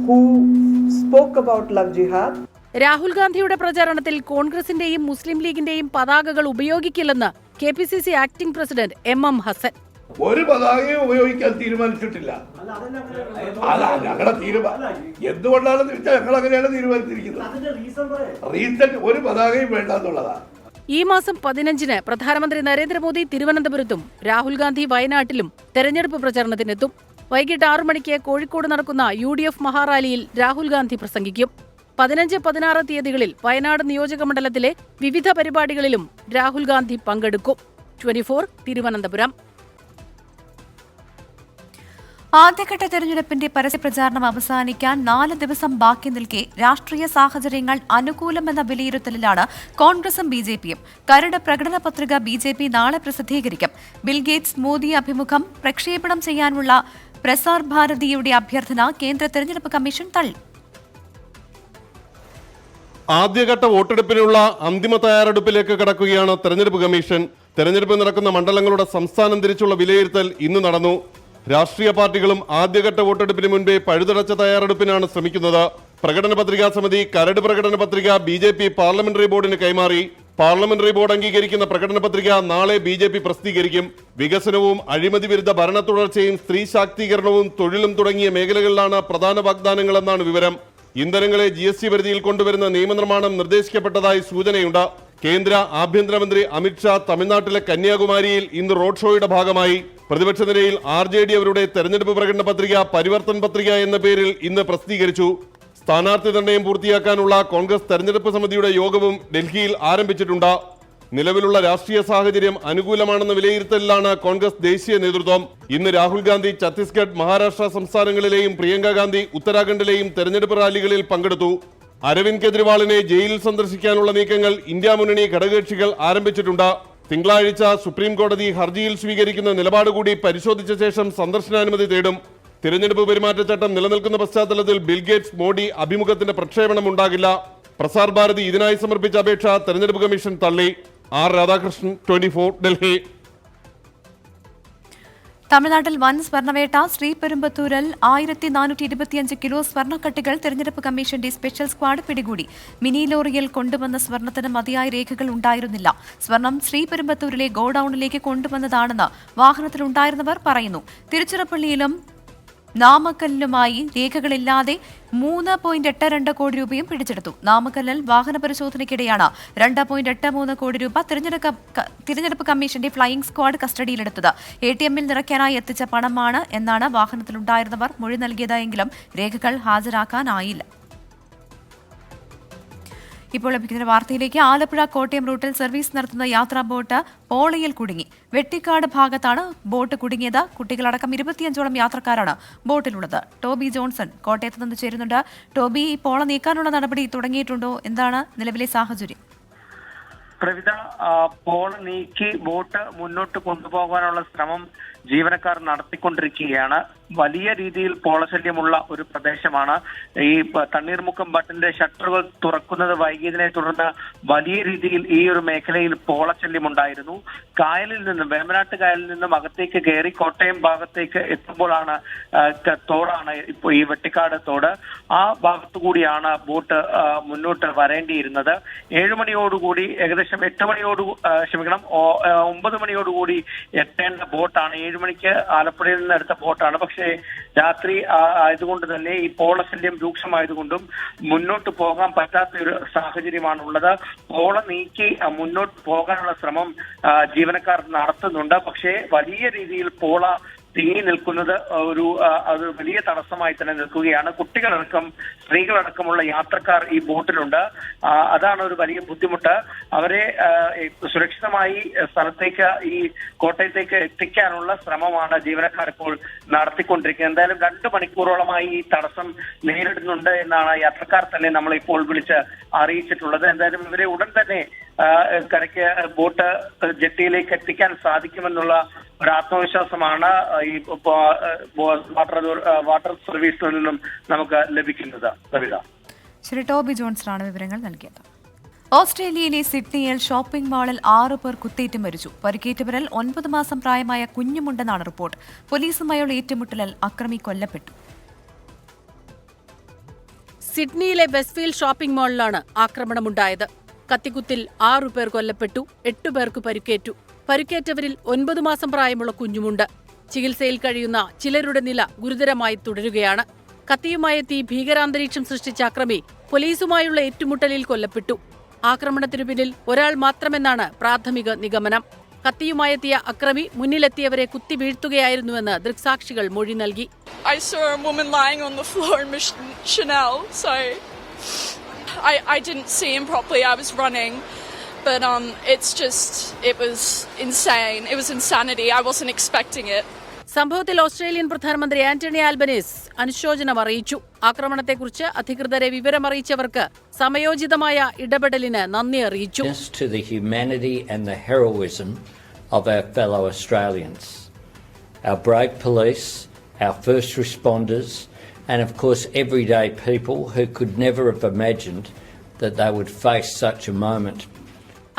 who spoke about love jihad. Rahul ഗാന്ധിയുടെ പ്രചാരണത്തിൽ കോൺഗ്രസിന്റെയും മുസ്ലിം ലീഗിന്റെയും പതാകകൾ ഉപയോഗിക്കില്ലെന്ന് KPCC acting president MM Hassan. ഒരു പതാകയും ഉപയോഗിക്കാൻ തീരുമാനിച്ചിട്ടില്ല. ഞങ്ങളുടെ തീരുമാനം എന്തുകൊണ്ടാണെന്ന് വെച്ചാൽ ഞങ്ങൾ അങ്ങനെയാണ് തീരുമാനിച്ചിരിക്കുന്നത്. റീസൺ ഒരു പതാകയും വേണ്ട എന്നുള്ളതാണ്. ഈ മാസം 15-ന് പ്രധാനമന്ത്രി നരേന്ദ്രമോദി തിരുവനന്തപുരത്തും രാഹുൽ ഗാന്ധി വയനാട്ടിലും തെരഞ്ഞെടുപ്പ് പ്രചരണത്തിനെത്തും. വൈകിട്ട് 6 മണിക്ക് കോഴിക്കോട് നടക്കുന്ന UDF മഹാറാലിയിൽ രാഹുൽ ഗാന്ധി പ്രസംഗിക്കും. 15, 16 തീയതികളിൽ വയനാട് നിയോജകമണ്ഡലത്തിലെ വിവിധ പരിപാടികളിലും രാഹുൽ ഗാന്ധി പങ്കെടുക്കും. 24 തിരുവനന്തപുരം. ആദ്യഘട്ട തെരഞ്ഞെടുപ്പിന്റെ പരസ്യപ്രചാരണം അവസാനിക്കാൻ 4 ദിവസം ബാക്കി നിൽക്കെ രാഷ്ട്രീയ സാഹചര്യങ്ങൾ അനുകൂലമെന്ന വിലയിരുത്തലിലാണ് കോൺഗ്രസും BJPയും. കരട് പ്രകടന പത്രിക BJP നാളെ പ്രസിദ്ധീകരിക്കും. ബിൽഗേറ്റ്സ് മോദി അഭിമുഖം പ്രക്ഷേപണം ചെയ്യാനുള്ള പ്രസാർ ഭാരതിയുടെ അഭ്യർത്ഥന കേന്ദ്ര തെരഞ്ഞെടുപ്പ് കമ്മീഷൻ തള്ളി. ആദ്യഘട്ട വോട്ടെടുപ്പിനുള്ള അന്തിമ തയ്യാറെടുപ്പിലേക്ക് കടക്കുകയാണ് തെരഞ്ഞെടുപ്പ് കമ്മീഷൻ. തെരഞ്ഞെടുപ്പ് നടക്കുന്ന മണ്ഡലങ്ങളുടെ സംസ്ഥാനം തിരിച്ചുള്ള വിലയിരുത്തൽ ഇന്ന് നടന്നു. രാഷ്ട്രീയ പാർട്ടികളും ആദ്യഘട്ട വോട്ടെടുപ്പിന് മുൻപേ പഴുതടച്ച തയ്യാറെടുപ്പിനാണ് ശ്രമിക്കുന്നത്. പ്രകടന പത്രികാ സമിതി കരട് പ്രകടന പത്രിക BJP പാർലമെന്ററി ബോർഡിന് കൈമാറി. പാർലമെന്ററി ബോർഡ് അംഗീകരിക്കുന്ന പ്രകടന പത്രിക നാളെ BJP പ്രസിദ്ധീകരിക്കും. വികസനവും അഴിമതി വിരുദ്ധ ഭരണ തുടർച്ചയും സ്ത്രീ ശാക്തീകരണവും തൊഴിലും തുടങ്ങിയ മേഖലകളിലാണ് പ്രധാന വാഗ്ദാനങ്ങളെന്നാണ് വിവരം. ഇന്ധനങ്ങളെ GST പരിധിയിൽ കൊണ്ടുവരുന്ന നിയമനിർമ്മാണം നിർദ്ദേശിക്കപ്പെട്ടതായി സൂചനയുണ്ട്. കേന്ദ്ര ആഭ്യന്തരമന്ത്രി അമിത്ഷാ തമിഴ്നാട്ടിലെ കന്യാകുമാരിയിൽ ഇന്ന് റോഡ് ഷോയുടെ ഭാഗമായി. പ്രതിപക്ഷ നിരയിൽ RJD അവരുടെ തെരഞ്ഞെടുപ്പ് പ്രകടന പത്രിക പരിവർത്തൻ പത്രിക എന്ന പേരിൽ ഇന്ന് പ്രസിദ്ധീകരിച്ചു. സ്ഥാനാർത്ഥി നിർണയം പൂർത്തിയാക്കാനുള്ള കോൺഗ്രസ് തെരഞ്ഞെടുപ്പ് സമിതിയുടെ യോഗവും ഡൽഹിയിൽ ആരംഭിച്ചിട്ടുണ്ട്. നിലവിലുള്ള രാഷ്ട്രീയ സാഹചര്യം അനുകൂലമാണെന്ന വിലയിരുത്തലിലാണ് കോൺഗ്രസ് ദേശീയ നേതൃത്വം. ഇന്ന് രാഹുൽ ഗാന്ധി ഛത്തീസ്ഗഡ്, മഹാരാഷ്ട്ര സംസ്ഥാനങ്ങളിലെയും പ്രിയങ്ക ഗാന്ധി ഉത്തരാഖണ്ഡിലെയും തെരഞ്ഞെടുപ്പ് റാലികളിൽ പങ്കെടുത്തു. അരവിന്ദ് കെജ്രിവാളിനെ ജയിലിൽ സന്ദർശിക്കാനുള്ള നീക്കങ്ങൾ ഇന്ത്യ മുന്നണി ഘടകകക്ഷികൾ ആരംഭിച്ചിട്ടുണ്ട്. തിങ്കളാഴ്ച സുപ്രീം കോടതി ഹർജിയിൽ സ്വീകരിക്കുന്ന നിലപാട് കൂടി പരിശോധിച്ച ശേഷം സന്ദർശനാനുമതി തേടും. തിരഞ്ഞെടുപ്പ് പെരുമാറ്റച്ചട്ടം നിലനിൽക്കുന്ന പശ്ചാത്തലത്തിൽ ബിൽഗേറ്റ്സ് മോഡി അഭിമുഖത്തിന്റെ പ്രക്ഷേപണം ഉണ്ടാകില്ല. പ്രസാർ ഭാരതി ഇതിനായി സമർപ്പിച്ച അപേക്ഷ തെരഞ്ഞെടുപ്പ് കമ്മീഷൻ തള്ളി. R. രാധാകൃഷ്ണൻ, 24, ഡൽഹി. തമിഴ്നാട്ടിൽ വൻ സ്വർണ്ണവേട്ട. ശ്രീപെരുമ്പത്തൂരിൽ 1425 കിലോ സ്വർണ്ണക്കട്ടികൾ തെരഞ്ഞെടുപ്പ് കമ്മീഷന്റെ സ്പെഷ്യൽ സ്ക്വാഡ് പിടികൂടി. മിനി ലോറിയിൽ കൊണ്ടുവന്ന സ്വർണത്തിന് മതിയായ രേഖകൾ ഉണ്ടായിരുന്നില്ല. സ്വർണം ശ്രീപെരുമ്പത്തൂരിലെ ഗോഡൌണിലേക്ക് കൊണ്ടുവന്നതാണെന്ന് വാഹനത്തിലുണ്ടായിരുന്നവർ പറയുന്നു. തിരുച്ചിറപ്പള്ളിയിലും നാമക്കല്ലിലുമായി രേഖകളില്ലാതെ 3.82 കോടി രൂപയും പിടിച്ചെടുത്തു. നാമക്കല്ലിൽ വാഹന പരിശോധനയ്ക്കിടെയാണ് 2.83 കോടി രൂപ തിരഞ്ഞെടുപ്പ് കമ്മീഷന്റെ ഫ്ലൈയിംഗ് സ്ക്വാഡ് കസ്റ്റഡിയിലെടുത്തത്. ATMൽ നിറയ്ക്കാനായി എത്തിച്ച പണമാണ് എന്നാണ് വാഹനത്തിലുണ്ടായിരുന്നവർ മൊഴി നൽകിയതെങ്കിലും രേഖകൾ ഹാജരാക്കാനായില്ല. ഇപ്പോൾ ലഭിക്കുന്ന വാർത്തയിലേക്ക്. ആലപ്പുഴ കോട്ടയം റൂട്ടിൽ സർവീസ് നടത്തുന്ന യാത്രാ ബോട്ട് പോളയിൽ കുടുങ്ങി. വെട്ടിക്കാട് ഭാഗത്താണ് ബോട്ട് കുടുങ്ങിയത്. കുട്ടികളടക്കം 25ഓളം യാത്രക്കാരാണ് ബോട്ടിലുള്ളത്. ടോബി ജോൺസൺ കോട്ടയത്ത് നിന്ന് ചേരുന്നുണ്ട്. ടോബി, ഈ പോള നീക്കാനുള്ള നടപടി തുടങ്ങിയിട്ടുണ്ടോ? എന്താണ് നിലവിലെ സാഹചര്യം? പ്രവിത, പോള നീക്കി ബോട്ട് മുന്നോട്ട് കൊണ്ടുപോകാനുള്ള ശ്രമം ജീവനക്കാർ നടത്തിക്കൊണ്ടിരിക്കുകയാണ്. വലിയ രീതിയിൽ പോളശല്യമുള്ള ഒരു പ്രദേശമാണ്. ഈ തണ്ണീർമുക്കം ബട്ടിന്റെ ഷട്ടറുകൾ തുറക്കുന്നത് വൈകിയതിനെ തുടർന്ന് വലിയ രീതിയിൽ ഈ ഒരു മേഖലയിൽ പോളശല്യമുണ്ടായിരുന്നു. കായലിൽ നിന്നും, വേമ്പനാട്ട് കായലിൽ നിന്നും അകത്തേക്ക് കയറി കോട്ടയം ഭാഗത്തേക്ക് എത്തുമ്പോഴാണ് തോടാണ് ഇപ്പോൾ ഈ വെട്ടിക്കാട് തോട്. ആ ഭാഗത്തു കൂടിയാണ് ബോട്ട് മുന്നോട്ട് വരേണ്ടിയിരുന്നത്. 7 മണിയോടുകൂടി, ഏകദേശം 8 മണിയോട് 9 മണിയോടുകൂടി എത്തേണ്ട ബോട്ടാണ്. 7 മണിക്ക് ആലപ്പുഴയിൽ നിന്ന് എടുത്ത ബോട്ടാണ്. പക്ഷേ രാത്രി ആയതുകൊണ്ട് തന്നെ ഈ പോളശല്യം രൂക്ഷമായതുകൊണ്ടും മുന്നോട്ട് പോകാൻ പറ്റാത്ത ഒരു സാഹചര്യമാണുള്ളത്. പോള നീക്കി മുന്നോട്ട് പോകാനുള്ള ശ്രമം ജീവനക്കാർ നടത്തുന്നുണ്ട്. പക്ഷേ വലിയ രീതിയിൽ പോള തിങ്ങി നിൽക്കുന്നത് അത് വലിയ തടസ്സമായി തന്നെ നിൽക്കുകയാണ്. കുട്ടികളടക്കം, സ്ത്രീകളടക്കമുള്ള യാത്രക്കാർ ഈ ബോട്ടിലുണ്ട്. അതാണ് ഒരു വലിയ ബുദ്ധിമുട്ട്. അവരെ സുരക്ഷിതമായി സ്ഥലത്തേക്ക്, ഈ കോട്ടയത്തേക്ക് എത്തിക്കാനുള്ള ശ്രമമാണ് ജീവനക്കാർ ഇപ്പോൾ നടത്തിക്കൊണ്ടിരിക്കുന്നത്. എന്തായാലും 2 മണിക്കൂറോളമായി ഈ തടസ്സം നേരിടുന്നുണ്ട് എന്നാണ് യാത്രക്കാർ തന്നെ നമ്മളിപ്പോൾ വിളിച്ച് അറിയിച്ചിട്ടുള്ളത്. എന്തായാലും ഇവരെ ഉടൻ തന്നെ കരയ്ക്ക് ബോട്ട് ജെട്ടിയിലേക്ക് എത്തിക്കാൻ സാധിക്കുമെന്നുള്ള ഒരു ആത്മവിശ്വാസമാണ് ഈ വാട്ടർ സർവീസിൽ നിന്നും നമുക്ക് ലഭിക്കുന്നത്. ശ്രീ ടോബി ജോൺസണാണ് വിവരങ്ങൾ നൽകിയത്. ഓസ്ട്രേലിയയിലെ സിഡ്നിയിൽ ഷോപ്പിംഗ് മാളിൽ 6 പേർ കുത്തേറ്റ് മരിച്ചു. പരിക്കേറ്റവരിൽ 9 മാസം പ്രായമായ കുഞ്ഞുമുണ്ടെന്നാണ് റിപ്പോർട്ട്. പോലീസുമായുള്ള ഏറ്റുമുട്ടലിൽ അക്രമി കൊല്ലപ്പെട്ടു. സിഡ്നിയിലെ വെസ്റ്റ്ഫീൽഡ് ഷോപ്പിംഗ് മാളിലാണ് ആക്രമണമുണ്ടായത്. കത്തിക്കുത്തിൽ 6 പേർ കൊല്ലപ്പെട്ടു, 8 പേർക്ക് പരിക്കേറ്റു. പരിക്കേറ്റവരിൽ 9 മാസം പ്രായമുള്ള കുഞ്ഞുമുണ്ട്. ചികിത്സയിൽ കഴിയുന്ന ചിലരുടെ നില ഗുരുതരമായി തുടരുകയാണ്. കത്തിയുമായെത്തി ഭീകരാന്തരീക്ഷം സൃഷ്ടിച്ച അക്രമി പോലീസുമായുള്ള ഏറ്റുമുട്ടലിൽ കൊല്ലപ്പെട്ടു. ആക്രമണത്തിനു പിന്നിൽ ഒരാൾ മാത്രമെന്നാണ് പ്രാഥമിക നിഗമനം. കത്തിയുമായെത്തിയ അക്രമി മുന്നിലെത്തിയവരെ കുത്തി വീഴ്ത്തുകയായിരുന്നുവെന്ന് ദൃക്സാക്ഷികൾ മൊഴി നൽകി. I saw a woman lying on the floor in Chanel, so I didn't see him properly. I was running, but it was insane. It was insanity. I wasn't expecting it. സംഭവത്തിൽ ഓസ്ട്രേലിയൻ പ്രധാനമന്ത്രി Anthony Albanese അനുശോചനം അറിയിച്ചു. ആക്രമണത്തെക്കുറിച്ച് അധികൃതരെ വിവരമറിയിച്ചവർക്ക് സമയോചിതമായ ഇടപെടലിന് നന്ദി അറിയിച്ചു. To the humanity and the heroism of our fellow Australians, our brave police, our first responders, and of course everyday people who could never have imagined that they would face such a moment.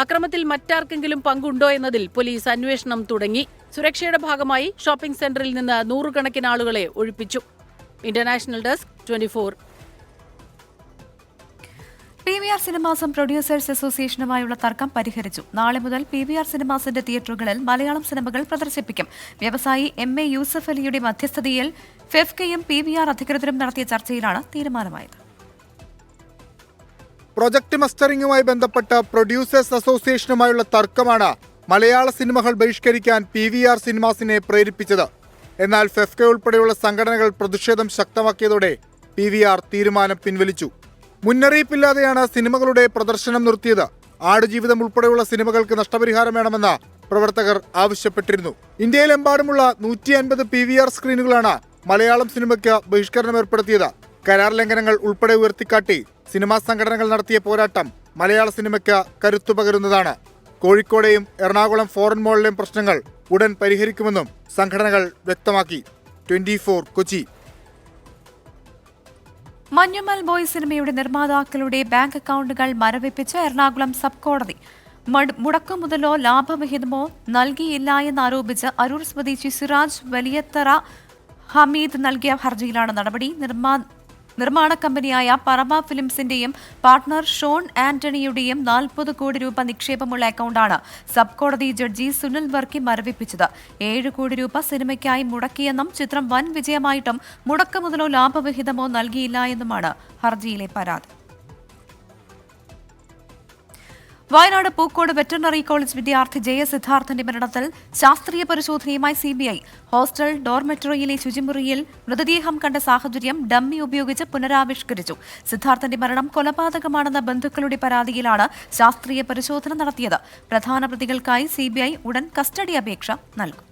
അക്രമത്തിൽ മറ്റാർക്കെങ്കിലും പങ്കുണ്ടോ എന്നതിൽ police അന്വേഷണം തുടങ്ങി. സുരക്ഷയുടെ ഭാഗമായി shopping സെന്ററിൽ നിന്ന് നൂറുകണക്കിന് ആളുകളെ ഒഴിപ്പിച്ചു. International desk 24. PVR സിനിമാസും പ്രൊഡ്യൂസേഴ്സ് അസോസിയേഷനുമായുള്ള തർക്കം പരിഹരിച്ചു. നാളെ മുതൽ PVR സിനിമാസിന്റെ തിയേറ്ററുകളിൽ മലയാളം സിനിമകൾ പ്രദർശിപ്പിക്കും. വ്യവസായി MA യൂസഫ് അലിയുടെ മധ്യസ്ഥതയിൽ ഫെഫ്കയും PVR അധികൃതരും നടത്തിയ ചർച്ചയിലാണ് തീരുമാനമായത്. പ്രൊജക്ട് മസ്റ്ററിംഗുമായി ബന്ധപ്പെട്ട പ്രൊഡ്യൂസേഴ്സ് അസോസിയേഷനുമായുള്ള തർക്കമാണ് മലയാള സിനിമകൾ ബഹിഷ്കരിക്കാൻ PVR സിനിമാസിനെ പ്രേരിപ്പിച്ചത്. എന്നാൽ ഫെഫ്ക ഉൾപ്പെടെയുള്ള സംഘടനകൾ പ്രതിഷേധം ശക്തമാക്കിയതോടെ PVR തീരുമാനം പിൻവലിച്ചു. മുന്നറിയിപ്പില്ലാതെയാണ് സിനിമകളുടെ പ്രദർശനം നിർത്തിയത്. ആടുജീവിതം ഉൾപ്പെടെയുള്ള സിനിമകൾക്ക് നഷ്ടപരിഹാരം വേണമെന്ന് പ്രവർത്തകർ ആവശ്യപ്പെട്ടിരുന്നു. ഇന്ത്യയിലെമ്പാടുമുള്ള 150 PVR സ്ക്രീനുകളാണ് മലയാളം സിനിമയ്ക്ക് ബഹിഷ്കരണം ഏർപ്പെടുത്തിയത്. കരാർ ലംഘനങ്ങൾ ഉൾപ്പെടെ ഉയർത്തിക്കാട്ടി സിനിമാ സംഘടനകൾ നടത്തിയ പോരാട്ടം മലയാള സിനിമയ്ക്ക് കരുത്തു പകരുന്നതാണ്. കോഴിക്കോടെയും എറണാകുളം ഫോറൻ മോളിലെയും പ്രശ്നങ്ങൾ ഉടൻ പരിഹരിക്കുമെന്നും സംഘടനകൾ വ്യക്തമാക്കി. 24 കൊച്ചി. മഞ്ഞുമൽ ബോയ് സിനിമയുടെ നിർമ്മാതാക്കളുടെ ബാങ്ക് അക്കൗണ്ടുകൾ മരവിപ്പിച്ച് എറണാകുളം സബ് കോടതി. മുടക്കുമുതലോ ലാഭവിഹിതമോ നൽകിയില്ല എന്നാരോപിച്ച് അരൂർ സ്വദേശി സിറാജ് വലിയത്തറ ഹമീദ് നൽകിയ ഹർജിയിലാണ് നടപടി. നിർമ്മാണ കമ്പനിയായ പറമ ഫിലിംസിന്റെയും പാർട്ട്ണർ ഷോൺ ആന്റണിയുടെയും 40 കോടി രൂപ നിക്ഷേപമുള്ള അക്കൗണ്ടാണ് സബ് കോടതി ജഡ്ജി സുനിൽ വർക്കി മരവിപ്പിച്ചത്. 7 കോടി രൂപ സിനിമയ്ക്കായി മുടക്കിയെന്നും ചിത്രം വൻ വിജയമായിട്ടും മുടക്കുമുതലോ ലാഭവിഹിതമോ നൽകിയില്ല എന്നുമാണ് ഹർജിയിലെ പരാതി. വയനാട് പൂക്കോട് വെറ്ററിനറി കോളേജ് വിദ്യാർത്ഥി സിദ്ധാർത്ഥന്റെ മരണത്തിൽ ശാസ്ത്രീയ പരിശോധനയുമായി CBI. ഹോസ്റ്റൽ ഡോർമെറ്ററിയിലെ ശുചിമുറിയിൽ മൃതദേഹം കണ്ട സാഹചര്യം ഡമ്മി ഉപയോഗിച്ച് പുനരാവിഷ്കരിച്ചു. സിദ്ധാർത്ഥന്റെ മരണം കൊലപാതകമാണെന്ന ബന്ധുക്കളുടെ പരാതിയിലാണ് ശാസ്ത്രീയ പരിശോധന നടത്തിയത്. പ്രധാന പ്രതികൾക്കായി CBI ഉടൻ കസ്റ്റഡി അപേക്ഷ നൽകും.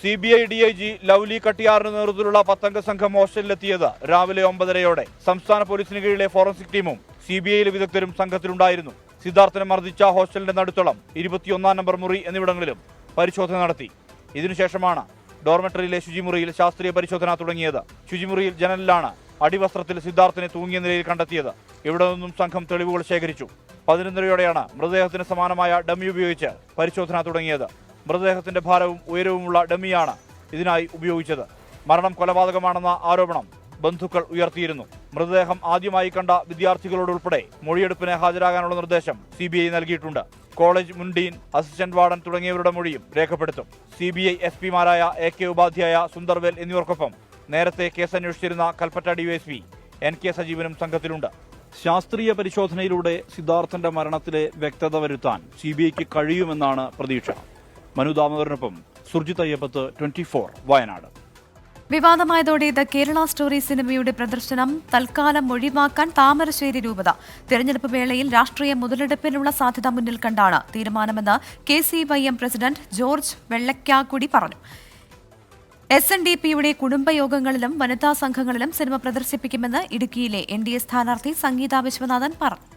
CBI DIG ലൗലി കട്ടിയാറിന് നേതൃത്വത്തിലുള്ള 10 സംഘം ഹോസ്റ്റലിലെത്തിയത് രാവിലെ 9:30 സംസ്ഥാന പോലീസിന് കീഴിലെ ഫോറൻസിക് ടീമും CBI വിദഗ്ധരും സംഘത്തിലുണ്ടായിരുന്നു. സിദ്ധാർത്ഥനെ മർദ്ദിച്ച ഹോസ്റ്റലിന്റെ നടുത്തളം 21 നമ്പർ മുറി എന്നിവിടങ്ങളിലും പരിശോധന നടത്തി. ഇതിനുശേഷമാണ് ഡോർമെറ്ററിയിലെ ശുചിമുറിയിൽ ശാസ്ത്രീയ പരിശോധന തുടങ്ങിയത്. ശുചിമുറിയിൽ ജനലിലാണ് അടിവസ്ത്രത്തിൽ സിദ്ധാർത്ഥനെ തൂങ്ങിയ നിലയിൽ കണ്ടെത്തിയത്. ഇവിടെ നിന്നും സംഘം തെളിവുകൾ ശേഖരിച്ചു. 11:30 മൃതദേഹത്തിന് സമാനമായ ഡമ്മി ഉപയോഗിച്ച് പരിശോധന തുടങ്ങിയത്. മൃതദേഹത്തിന്റെ ഭാരവും ഉയരവുമുള്ള ഡമ്മിയാണ് ഇതിനായി ഉപയോഗിച്ചത്. മരണം കൊലപാതകമാണെന്ന ആരോപണം ബന്ധുക്കൾ ഉയർത്തിയിരുന്നു. മൃതദേഹം ആദ്യമായി കണ്ട വിദ്യാർത്ഥികളോടുൾപ്പെടെ മൊഴിയെടുപ്പിന് ഹാജരാകാനുള്ള നിർദ്ദേശം CBI നൽകിയിട്ടുണ്ട്. കോളേജ് മുൻ ഡീൻ, അസിസ്റ്റന്റ് വാർഡൻ തുടങ്ങിയവരുടെ മൊഴിയും രേഖപ്പെടുത്തും. CBI SP-മാരായ AK ഉപാധ്യായ, സുന്ദർവേൽ എന്നിവർക്കൊപ്പം നേരത്തെ കേസ് അന്വേഷിച്ചിരുന്ന കൽപ്പറ്റ DYSP NK സജീവനും സംഘത്തിലുണ്ട്. ശാസ്ത്രീയ പരിശോധനയിലൂടെ സിദ്ധാർത്ഥന്റെ മരണത്തിലെ വ്യക്തത വരുത്താൻ CBIക്ക് കഴിയുമെന്നാണ് പ്രതീക്ഷ. മനു ദാമോദരനൊപ്പം സുർജിത് അയ്യപ്പത്ത്, 24 വയനാട്. വിവാദമായതോടെ ദ കേരള സ്റ്റോറി സിനിമയുടെ പ്രദർശനം തൽക്കാലം ഒഴിവാക്കാൻ താമരശ്ശേരി രൂപത. തെരഞ്ഞെടുപ്പ് വേളയിൽ രാഷ്ട്രീയ മുതലെടുപ്പിനുള്ള സാധ്യത മുന്നിൽ കണ്ടാണ് തീരുമാനമെന്ന് KCYM പ്രസിഡന്റ് ജോർജ് വെള്ളക്കാക്കുടി പറഞ്ഞു. SNDPയുടെ കുടുംബയോഗങ്ങളിലും വനിതാ സംഘങ്ങളിലും സിനിമ പ്രദർശിപ്പിക്കുമെന്ന് ഇടുക്കിയിലെ NDA സ്ഥാനാർത്ഥി സംഗീത വിശ്വനാഥൻ പറഞ്ഞു.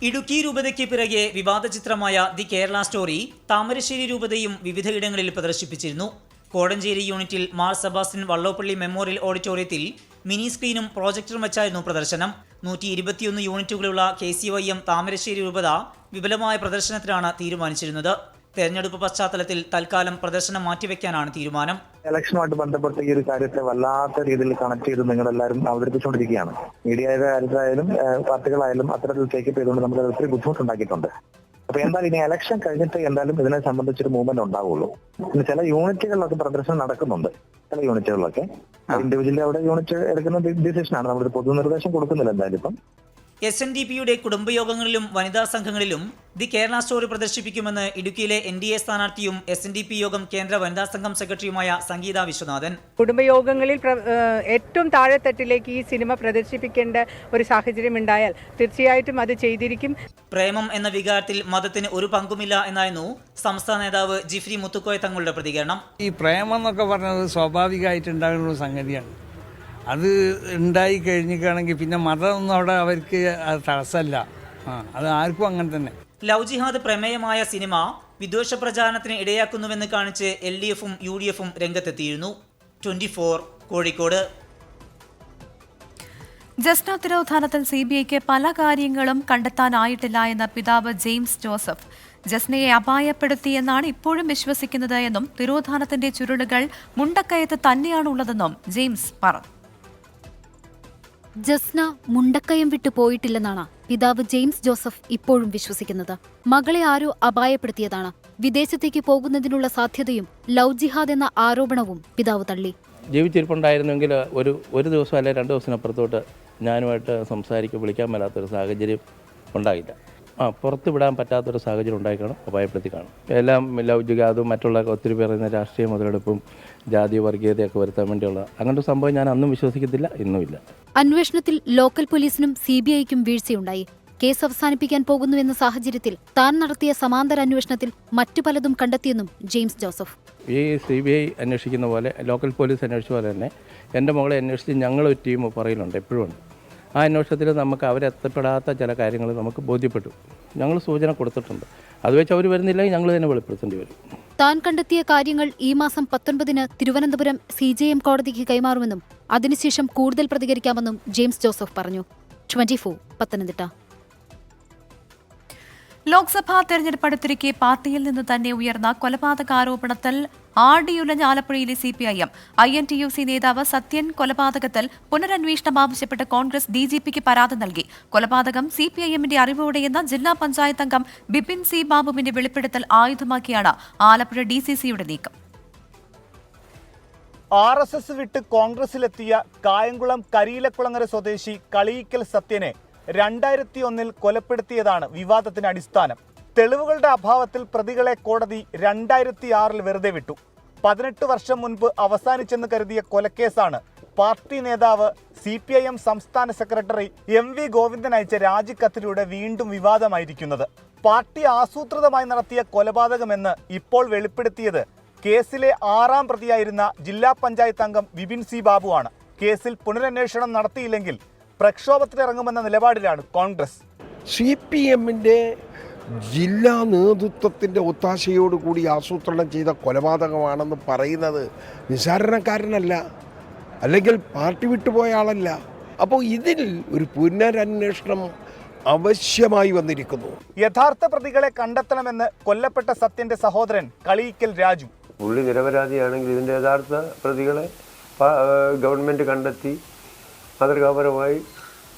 ഇടുക്കി രൂപതയ്ക്ക് പിറകെ വിവാദ ചിത്രമായ ദി കേരള സ്റ്റോറി താമരശ്ശേരി രൂപതയും വിവിധയിടങ്ങളിൽ പ്രദർശിപ്പിച്ചിരുന്നു. കോടഞ്ചേരി യൂണിറ്റിൽ മാർ സെബാസ്റ്റ്യൻ വള്ളോപ്പള്ളി മെമ്മോറിയൽ ഓഡിറ്റോറിയത്തിൽ മിനി സ്ക്രീനും പ്രോജക്ടറും വെച്ചായിരുന്നു പ്രദർശനം. 121 യൂണിറ്റുകളുള്ള KCYM താമരശ്ശേരി രൂപത വിപുലമായ പ്രദർശനത്തിനാണ് തീരുമാനിച്ചിരുന്നത്. തെരഞ്ഞെടുപ്പ് പശ്ചാത്തലത്തിൽ തൽക്കാലം പ്രദർശനം മാറ്റിവെക്കാനാണ് തീരുമാനം. ഇലക്ഷനുമായിട്ട് ബന്ധപ്പെട്ട ഈ ഒരു കാര്യത്തെ വല്ലാത്ത രീതിയിൽ കണക്ട് ചെയ്ത് നിങ്ങളെല്ലാവരും അവതരിപ്പിച്ചുകൊണ്ടിരിക്കുകയാണ്. മീഡിയയുടെ കാര്യത്തിലായാലും പാർട്ടികളായാലും അത്തരത്തിൽ ടേക്കപ്പ് ചെയ്തുകൊണ്ട് നമുക്ക് ഒത്തിരി ബുദ്ധിമുട്ടുണ്ടാക്കിയിട്ടുണ്ട്. അപ്പൊ എന്തായാലും ഇനി ഇലക്ഷൻ കഴിഞ്ഞിട്ട് എന്തായാലും ഇതിനെ സംബന്ധിച്ചൊരു മൂവ്മെന്റ് ഉണ്ടാവുള്ളൂ. പിന്നെ ചില യൂണിറ്റുകളിലൊക്കെ പ്രദർശനം നടക്കുന്നുണ്ട്. ചില യൂണിറ്റുകളിലൊക്കെ ഇൻഡിവിജ്വലി അവിടെ യൂണിറ്റ് എടുക്കുന്ന ഡിസിഷനാണ്. നമ്മളൊരു പൊതുനിർദ്ദേശം കൊടുക്കുന്നില്ല എന്തായാലും ഇപ്പം. SNDPയുടെ കുടുംബയോഗങ്ങളിലും വനിതാ സംഘങ്ങളിലും ദി കേരള സ്റ്റോറി പ്രദർശിപ്പിക്കുമെന്ന് ഇടുക്കിയിലെ NDA സ്ഥാനാർത്ഥിയും SNDP യോഗം കേന്ദ്ര വനിതാ സംഘം സെക്രട്ടറിയുമായ സംഗീത വിശ്വനാഥൻ. കുടുംബയോഗങ്ങളിൽ ഏറ്റവും താഴെത്തട്ടിലേക്ക് ഈ സിനിമ പ്രദർശിപ്പിക്കേണ്ട ഒരു സാഹചര്യം ഉണ്ടായാൽ തീർച്ചയായിട്ടും അത് ചെയ്തിരിക്കും. പ്രേമം എന്ന വികാരത്തിൽ മതത്തിന് ഒരു പങ്കുമില്ല എന്നായിരുന്നു സംസ്ഥാന നേതാവ് ജിഫ്രി മുത്തുക്കോയ തങ്ങളുടെ പ്രതികരണം. ഈ പ്രേമം എന്നൊക്കെ പറഞ്ഞത് സ്വാഭാവികമായിട്ട് ഉണ്ടാകുന്ന ഒരു സംഗതിയാണ്. അത് ഉണ്ടായി കഴിഞ്ഞിട്ടാണെങ്കിൽ പിന്നെ മതമൊന്നും അവിടെ അവർക്ക് അത് തടസ്സമല്ല. അത് ആർക്കും അങ്ങനെ തന്നെ. ലവ് ജിഹാദ് പ്രമേയമായ സിനിമ വിദ്വേഷ പ്രചാരണത്തിന് ഇടയാക്കുന്നുവെന്ന് കാണിച്ച് LDFും UDFും രംഗത്തെത്തിയിരുന്നു. 24 കോഴിക്കോട്. ജസ്ന തിരോധാനത്തിൽ CBIക്ക് പല കാര്യങ്ങളും കണ്ടെത്താനായിട്ടില്ല എന്ന പിതാവ് ജെയിംസ് ജോസഫ് ജസ്നയെ അപായപ്പെടുത്തിയെന്നാണ് ഇപ്പോഴും വിശ്വസിക്കുന്നത് എന്നും തിരോധാനത്തിന്റെ ചുരുളുകൾ മുണ്ടക്കയത്ത് തന്നെയാണുള്ളതെന്നും ജെയിംസ് പറഞ്ഞു. ജസ്ന മുണ്ടക്കയം വിട്ടു പോയിട്ടില്ലെന്നാണ് പിതാവ് ജെയിംസ് ജോസഫ് ഇപ്പോഴും വിശ്വസിക്കുന്നത്. മകളെ ആരോ അപായപ്പെടുത്തിയതാണ്. വിദേശത്തേക്ക് പോകുന്നതിനുള്ള സാധ്യതയും ലവ് ജിഹാദ് എന്ന ആരോപണവും പിതാവ് തള്ളി. ജീവിച്ചിരിപ്പുണ്ടായിരുന്നെങ്കിൽ ഒരു ദിവസം അല്ലെങ്കിൽ 2 ദിവസത്തിനപ്പുറത്തോട്ട് ഞാനുമായിട്ട് വിളിക്കാൻ മേലാത്തൊരു സാഹചര്യം ഉണ്ടായില്ല. പുറത്ത് വിടാൻ പറ്റാത്തൊരു സാഹചര്യം ഉണ്ടായിക്കാണും, അപായപ്പെടുത്തി കാണും. എല്ലാം ലവ് ജിഹാദും മറ്റുള്ള ഒത്തിരി പറയുന്ന രാഷ്ട്രീയ മുതലെടുപ്പും ജാതി വർഗീയതയൊക്കെ വരുത്താൻ വേണ്ടിയുള്ള അങ്ങനത്തെ സംഭവം ഞാൻ അന്നും വിശ്വസിക്കത്തില്ല, ഇന്നുമില്ല. അന്വേഷണത്തിൽ ലോക്കൽ പോലീസിനും CBIക്കും വീഴ്ചയുണ്ടായി. കേസ് അവസാനിപ്പിക്കാൻ പോകുന്നുവെന്ന സാഹചര്യത്തിൽ താൻ നടത്തിയ സമാന്തര അന്വേഷണത്തിൽ മറ്റു പലതും കണ്ടെത്തിയെന്നും ജെയിംസ് ജോസഫ്. ഈ CBI അന്വേഷിക്കുന്ന പോലെ ലോക്കൽ പോലീസ് അന്വേഷിച്ച പോലെ തന്നെ എൻ്റെ മകളെ അന്വേഷിച്ച് ഞങ്ങളൊരു ടീം പറയലുണ്ട്, എപ്പോഴും ഉണ്ട്. ആ അന്വേഷണത്തിൽ നമുക്ക് അവരെത്തപ്പെടാത്ത ചില കാര്യങ്ങൾ നമുക്ക് ബോധ്യപ്പെട്ടു. ഞങ്ങൾ സൂചന കൊടുത്തിട്ടുണ്ട്. അത് വെച്ച് അവർ വരുന്നില്ലെങ്കിൽ ഞങ്ങൾ തന്നെ വെളിപ്പെടുത്തേണ്ടി വരും. താൻ കണ്ടെത്തിയ കാര്യങ്ങൾ ഈ മാസം 19-ന് തിരുവനന്തപുരം CJM കോടതിക്ക് കൈമാറുമെന്നും അതിനുശേഷം കൂടുതൽ പ്രതികരിക്കാമെന്നും ജെയിംസ് ജോസഫ് പറഞ്ഞു. 24 പത്തനംതിട്ട. ലോക്സഭാ തെരഞ്ഞെടുപ്പ് അടുത്തിരിക്കെ പാർട്ടിയിൽ നിന്ന് തന്നെ ഉയർന്ന കൊലപാതകാരോപണത്തിൽ ആടിയുലഞ്ഞ ആലപ്പുഴയിലെ CPIM INTUC നേതാവ് സത്യൻ കൊലപാതകത്തിൽ പുനരന്വേഷണം ആവശ്യപ്പെട്ട് കോൺഗ്രസ് DGPക്ക് പരാതി നൽകി. കൊലപാതകം CPIMന്റെ അറിവോടെയെന്ന ജില്ലാ പഞ്ചായത്ത് അംഗം ബിപിൻ സി ബാബുവിന്റെ വെളിപ്പെടുത്തൽ ആയുധമാക്കിയാണ് ആലപ്പുഴ DCCയുടെ നീക്കം. RSS വിട്ട് കോൺഗ്രസിലെത്തിയ കായംകുളം കരിയിലക്കുളങ്ങര സ്വദേശി കളിയിക്കൽ സത്യനെ 2001-ൽ കൊലപ്പെടുത്തിയതാണ് വിവാദത്തിന് അടിസ്ഥാനം. തെളിവുകളുടെ അഭാവത്തിൽ പ്രതികളെ കോടതി 2006-ൽ വെറുതെ വിട്ടു. 18 വർഷം മുൻപ് അവസാനിച്ചെന്ന് കരുതിയ കൊലക്കേസാണ് പാർട്ടി നേതാവ് CPIM സംസ്ഥാന സെക്രട്ടറി MV ഗോവിന്ദൻ അയച്ച രാജിക്കത്തിലൂടെ വീണ്ടും വിവാദമായിരിക്കുന്നത്. പാർട്ടി ആസൂത്രിതമായി നടത്തിയ കൊലപാതകമെന്ന് ഇപ്പോൾ വെളിപ്പെടുത്തിയത് കേസിലെ 6ാം പ്രതിയായിരുന്ന ജില്ലാ പഞ്ചായത്ത് അംഗം ബിപിൻ സി ബാബുവാണ്. കേസിൽ പുനരന്വേഷണം നടത്തിയില്ലെങ്കിൽ പ്രക്ഷോഭത്തിനിറങ്ങുമെന്ന നിലപാടിലാണ് കോൺഗ്രസ്. CPMന്റെ ജില്ലാ നേതൃത്വത്തിൻ്റെ ഒത്താശയോടുകൂടി ആസൂത്രണം ചെയ്ത കൊലപാതകമാണെന്ന് പറയുന്നത് നിസ്സാരണക്കാരനല്ല, അല്ലെങ്കിൽ പാർട്ടി വിട്ടുപോയ ആളല്ല. അപ്പോൾ ഇതിൽ ഒരു പുനരന്വേഷണം ആവശ്യമായി വന്നിരിക്കുന്നു. യഥാർത്ഥ പ്രതികളെ കണ്ടെത്തണമെന്ന് കൊല്ലപ്പെട്ട സത്യന്റെ സഹോദരൻ കളിയിക്കൽ രാജു. പുള്ളി നിരപരാധിയാണെങ്കിൽ ഇതിൻ്റെ യഥാർത്ഥ പ്രതികളെ ഗവൺമെൻറ് കണ്ടെത്തി മാതൃകാപരമായി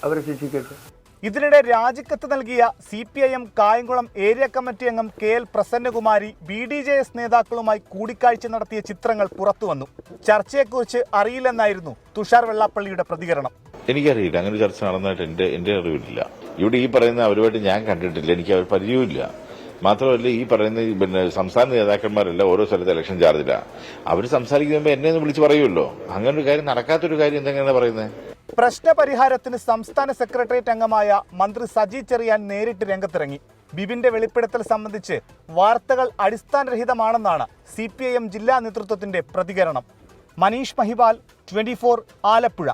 അവരെ ശിക്ഷിക്കട്ടെ. ഇതിനിടെ രാജിക്കത്ത് നൽകിയ CPIM കായംകുളം ഏരിയ കമ്മിറ്റി അംഗം KL പ്രസന്നകുമാരി BDJS നേതാക്കളുമായി കൂടിക്കാഴ്ച നടത്തിയ ചിത്രങ്ങൾ പുറത്തുവന്നു. ചർച്ചയെക്കുറിച്ച് അറിയില്ലെന്നായിരുന്നു തുഷാർ വെള്ളാപ്പള്ളിയുടെ പ്രതികരണം. എനിക്കറിയില്ല, അങ്ങനെ ചർച്ച നടന്നതായിട്ട് എൻ്റെ അറിവില്ല. ഇവിടെ ഈ പറയുന്ന അവരുമായിട്ട് ഞാൻ കണ്ടിട്ടില്ല, എനിക്ക് അവർ പരിചയമില്ല. മാത്രമല്ല ഈ പറയുന്ന സംസ്ഥാന നേതാക്കന്മാരല്ല ഓരോ സ്ഥലത്ത് ഇലക്ഷൻ ചാർജില്ല. അവർ സംസാരിക്കുമ്പോൾ എന്നെ ഒന്ന് വിളിച്ച് പറയുമല്ലോ. അങ്ങനെ ഒരു കാര്യം നടക്കാത്തൊരു കാര്യം എന്തെങ്ങനെയാണ് പറയുന്നത്? പ്രശ്നപരിഹാരത്തിന് സംസ്ഥാന സെക്രട്ടേറിയറ്റ് അംഗമായ മന്ത്രി സജി ചെറിയാൻ നേരിട്ട് രംഗത്തിറങ്ങി. ബിബിന്റെ വെളിപ്പെടുത്തൽ സംബന്ധിച്ച് വാർത്തകൾ അടിസ്ഥാനരഹിതമാണെന്നാണ് CPIM ജില്ലാ നേതൃത്വത്തിന്റെ പ്രതികരണം. മനീഷ് മഹിപാൽ, 24 ആലപ്പുഴ.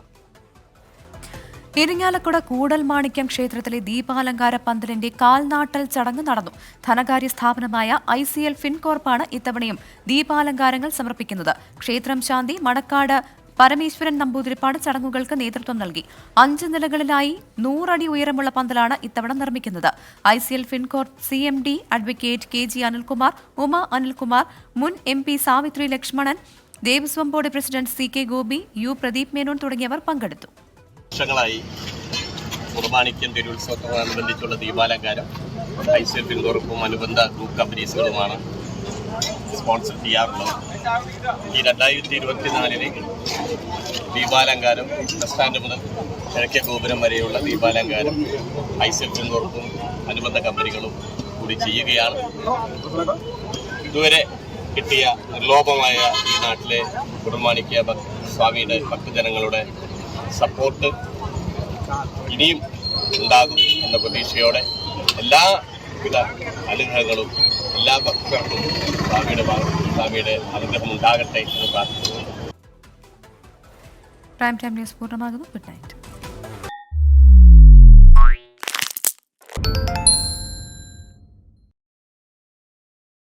ഇരിങ്ങാലക്കുട കൂടൽമാണിക്യം ക്ഷേത്രത്തിലെ ദീപാലങ്കാര പന്തലിന്റെ കാൽനാട്ടൽ ചടങ്ങ് നടന്നു. ധനകാര്യ സ്ഥാപനമായ ICL ഫിൻകോർപ്പാണ് ഇത്തവണയും ദീപാലങ്കാരങ്ങൾ സമർപ്പിക്കുന്നത്. ക്ഷേത്രം ശാന്തി മണക്കാട് പരമേശ്വരൻ നമ്പൂതിരിപ്പാട് ചടങ്ങുകൾക്ക് നേതൃത്വം നൽകി. 5 നിലകളിലായി 100 അടി ഉയരമുള്ള പന്തലാണ് ഇത്തവണ നിർമ്മിക്കുന്നത്. ICL Fincorp CMD advocate KG Anilkumar, Uma Anilkumar, മുൻ MP Savithri Lakshmanan, Devaswom board president CK Gopi, U Pradeep Menon തുടങ്ങിയവർ പങ്കെടുത്തു. വർഷങ്ങളായി കുർബാനിക്കൻ തിരുവുത്സവത്തോടനുബന്ധിച്ചുള്ള ദീപാലങ്കാരം ICL ഫിൻകോർപ്പും അനുബന്ധ ഗ്രൂപ്പ് കമ്പനീസുകളുമാണ് സ്പോൺസർ ചെയ്യാറുള്ളത്. ഈ 2024 ദീപാലങ്കാരം ബസ് സ്റ്റാൻഡ് മുതൽ കിഴക്കേ ഗോപുരം വരെയുള്ള ദീപാലങ്കാരം ഐസെൽ ഫിൻകോർപ്പും അനുബന്ധ കമ്പനികളും കൂടി ചെയ്യുകയാണ്. ഇതുവരെ കിട്ടിയ നിർലോഭമായ ഈ നാട്ടിലെ കുർബാനിക്ക സ്വാമിയുടെ ഭക്തജനങ്ങളുടെ സപ്പോർട്ട് ഇനിയും ഉണ്ടാകും എന്ന പ്രതീക്ഷയോടെ എല്ലാവിധ അനുഗ്രഹങ്ങളും എല്ലാ ഭക്തർക്കും സ്വാമിയുടെ അനുഗ്രഹം ഉണ്ടാകട്ടെ എന്ന് പ്രാർത്ഥിക്കുന്നു. പ്രൈം ടൈം ന്യൂസ് പൂർണ്ണമാകുന്നു. Good night.